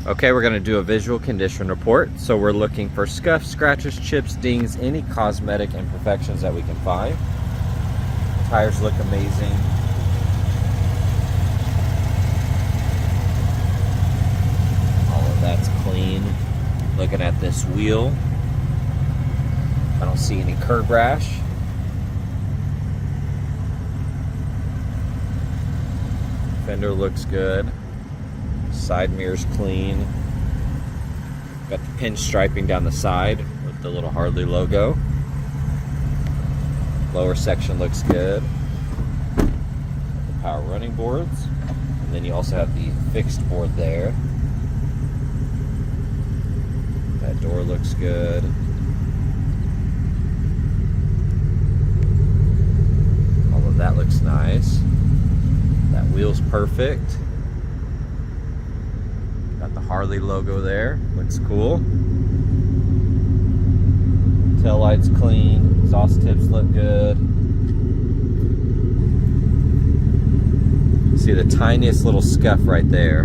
Okay, we're gonna do a visual condition report. So we're looking for scuffs, scratches, chips, dings, any cosmetic imperfections that we can find. Tires look amazing. All of that's clean. Looking at this wheel, I don't see any curb rash. Fender looks good. Side mirror's clean. Got the pinstriping down the side with the little Harley logo. Lower section looks good. The power running boards. And then you also have the fixed board there. That door looks good. All of that looks nice. That wheel's perfect. Got the Harley logo there, looks cool. Tail lights clean, exhaust tips look good. See the tiniest little scuff right there.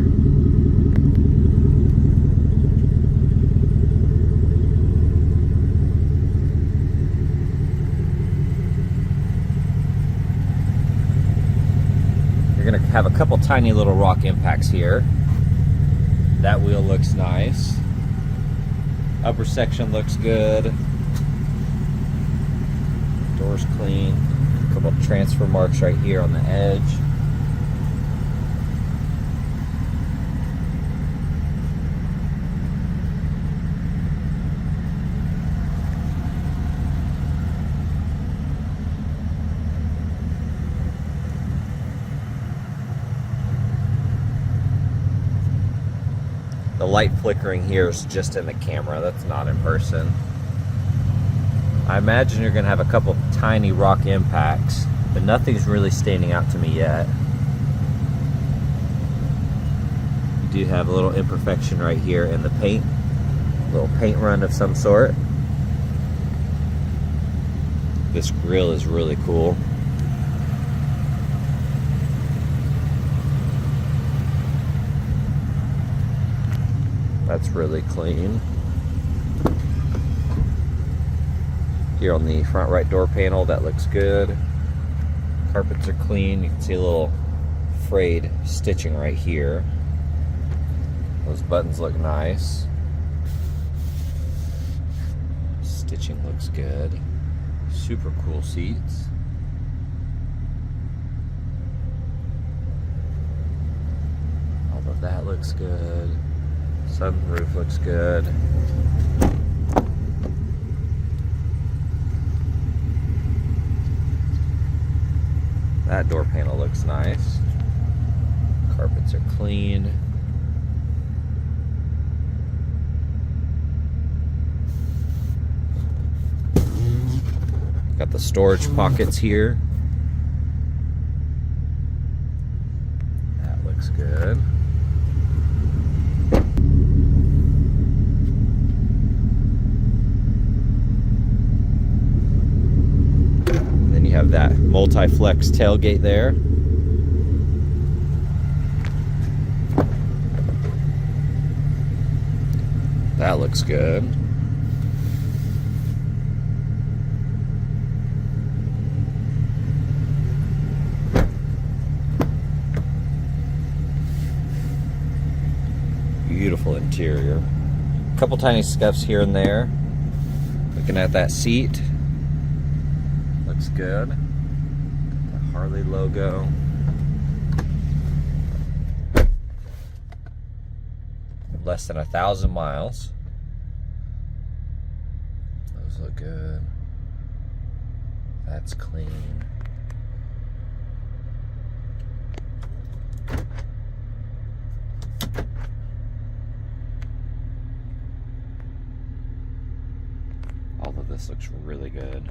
You're gonna have a couple tiny little rock impacts here. That wheel looks nice. Upper section looks good. Door's clean. A couple of transfer marks right here on the edge. The light flickering here is just in the camera, that's not in person. I imagine you're going to have a couple tiny rock impacts, but nothing's really standing out to me yet. You do have a little imperfection right here in the paint, a little paint run of some sort. This grille is really cool. That's really clean. Here on the front right door panel, that looks good. Carpets are clean. You can see a little frayed stitching right here. Those buttons look nice. Stitching looks good. Super cool seats. All of that looks good. Sunroof looks good. That door panel looks nice. Carpets are clean. Got the storage pockets here. That looks good. Have that multi-flex tailgate there. That looks good. Beautiful interior. A couple tiny scuffs here and there. Looking at that seat. Looks good. The Harley logo. Less than 1,000 miles. Those look good. That's clean. All of this looks really good.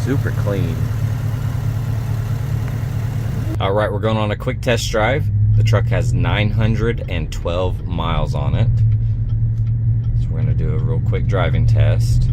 Super clean. Alright, we're going on a quick test drive. The truck has 912 miles on it. So we're going to do a real quick driving test.